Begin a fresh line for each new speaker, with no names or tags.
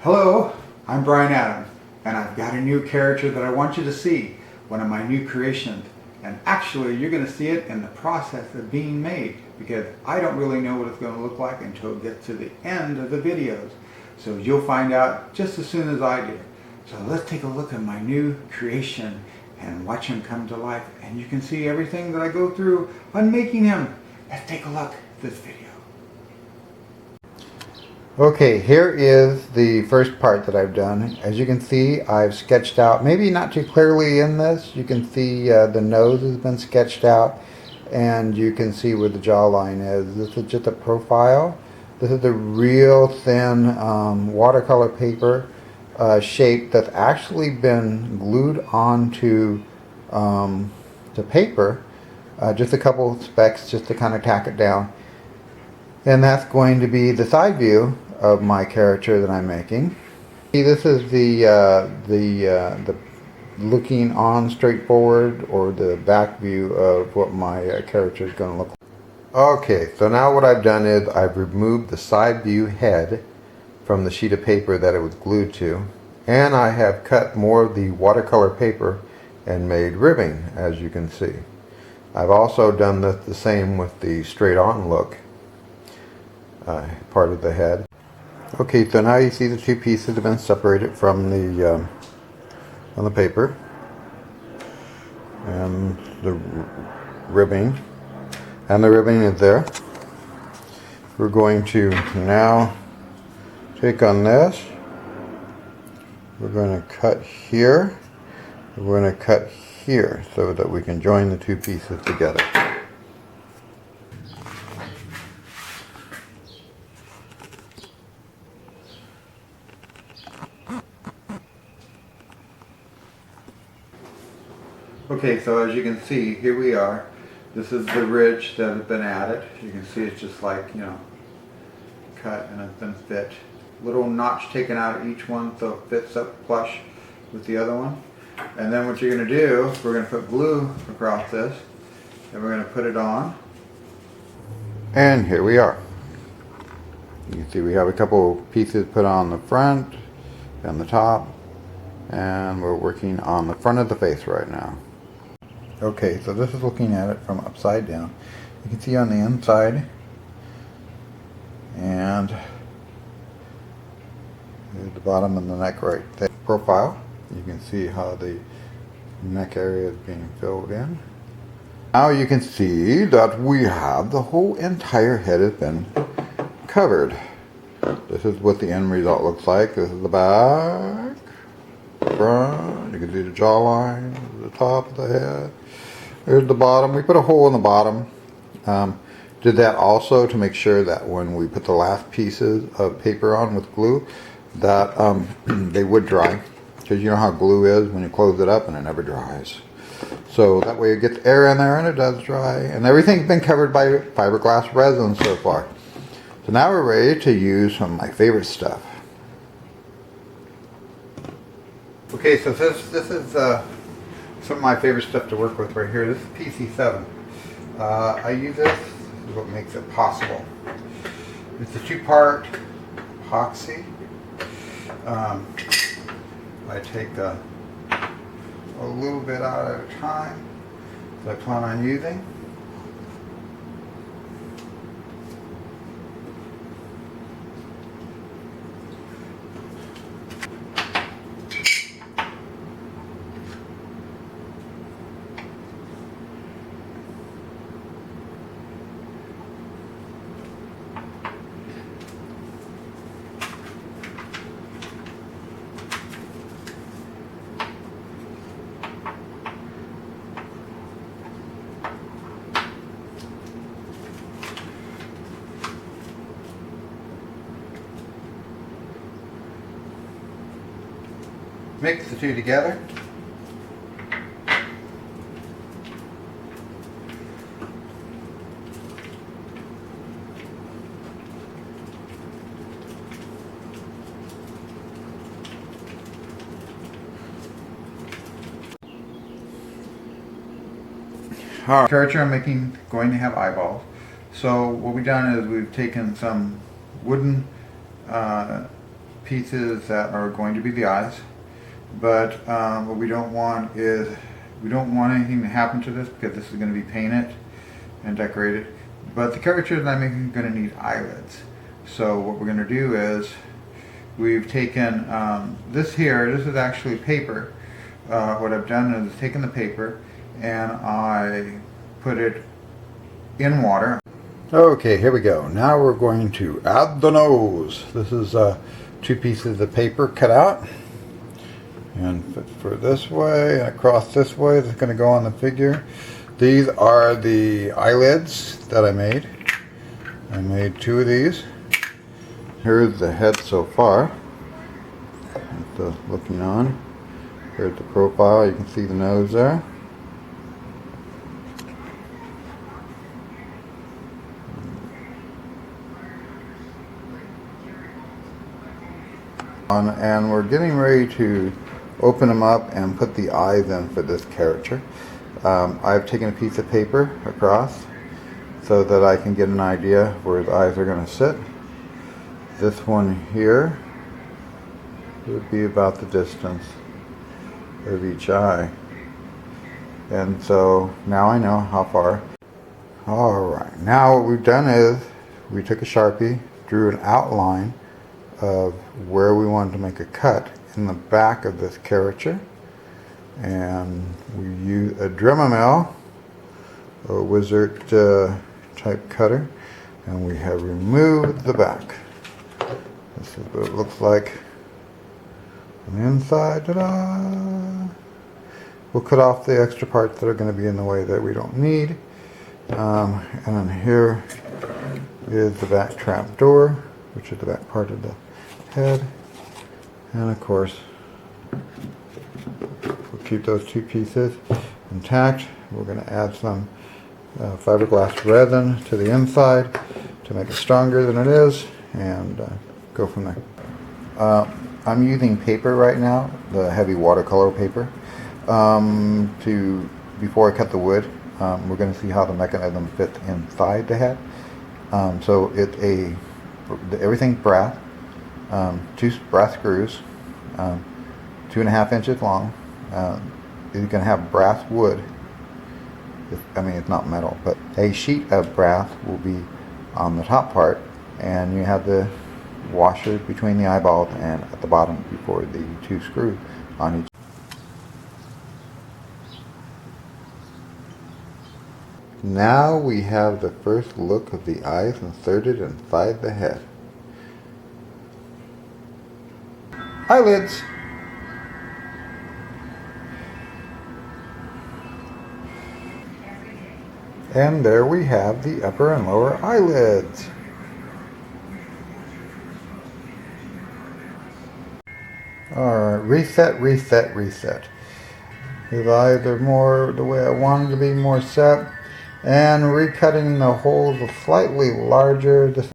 Hello, I'm Brian Adams, and I've got a new character that I want you to see, one of my new creations. And actually, you're going to see it in the process of being made, because I don't really know what it's going to look like until it gets to the end of the videos. So you'll find out just as soon as I do. So let's take a look at my new creation and watch him come to life. And you can see everything that I go through on making him. Let's take a look at this video. Okay, here is the first part that I've done. As you can see, I've sketched out, maybe not too clearly in this, you can see the nose has been sketched out, and you can see where the jawline is. This is just a profile. This is a real thin watercolor paper shape that's actually been glued onto the paper, just a couple of specks just to kind of tack it down. And that's going to be the side view of my character that I'm making. See, this is the looking on straightforward, or the back view of what my character is going to look like. Okay, so now what I've done is I've removed the side view head from the sheet of paper that it was glued to, and I have cut more of the watercolor paper and made ribbing, as you can see. I've also done the same with the straight on look part of the head. Okay, so now you see the two pieces have been separated from the paper, and the ribbing is there. We're going to now take on this. We're going to cut here. We're going to cut here so that we can join the two pieces together. Okay, so as you can see, here we are. This is the ridge that has been added. You can see it's just like, cut and it's been fit. Little notch taken out of each one so it fits up flush with the other one. And then what you're going to do, we're going to put glue across this, and we're going to put it on. And here we are. You can see we have a couple pieces put on the front and the top, and we're working on the front of the face right now. Okay, so this is looking at it from upside down. You can see on the inside, and here's the bottom of the neck right there. Profile, you can see how the neck area is being filled in. Now you can see that we have the whole entire head has been covered. This is what the end result looks like. This is the back, front, you can see the jawline, the top of the head. There's the bottom. We put a hole in the bottom. Did that also to make sure that when we put the last pieces of paper on with glue, that they would dry. Because you know how glue is when you close it up and it never dries. So that way it gets air in there and it does dry. And everything's been covered by fiberglass resin so far. So now we're ready to use some of my favorite stuff. Okay, so this is some of my favorite stuff to work with right here. This is PC7. I use this is what makes it possible. It's a two-part epoxy. I take a little bit out at a time that I plan on using. Mix the two together. Our character I'm making going to have eyeballs. So what we've done is we've taken some wooden pieces that are going to be the eyes. But what we don't want is, we don't want anything to happen to this because this is going to be painted and decorated. But the characters I'm making are going to need eyelids. So what we're going to do is, we've taken this here, this is actually paper. What I've done is taken the paper and I put it in water. Okay, here we go. Now we're going to add the nose. This is 2 pieces of paper cut out. And fit for this way and across this way. That's going to go on the figure. These are the eyelids that I made. I made 2 of these. Here's the head so far. The looking on. Here's the profile. You can see the nose there. And we're getting ready to open them up and put the eyes in for this character. I've taken a piece of paper across so that I can get an idea where the eyes are going to sit. This one here would be about the distance of each eye. And so now I know how far. Alright, now what we've done is we took a Sharpie, drew an outline of where we wanted to make a cut in the back of this character, and we use a Dremel mill, a wizard type cutter, and we have removed the back. This is what it looks like on the inside. Ta-da! We'll cut off the extra parts that are going to be in the way that we don't need, and then here is the back trap door, which is the back part of the head. And of course, we'll keep those 2 pieces intact. We're going to add some fiberglass resin to the inside to make it stronger than it is, and go from there. I'm using paper right now, the heavy watercolor paper, before I cut the wood. We're going to see how the mechanism fits inside the head. So it's everything's brass. 2 brass screws, 2.5 inches long. You're going to have brass wood. It's not metal, but a sheet of brass will be on the top part, and you have the washer between the eyeballs and at the bottom before the 2 screws on each. Now we have the first look of the eyes inserted inside the head. Eyelids. And there we have the upper and lower eyelids. Alright, reset, reset, reset. His eyes are more the way I wanted to be, more set. And recutting the holes slightly larger.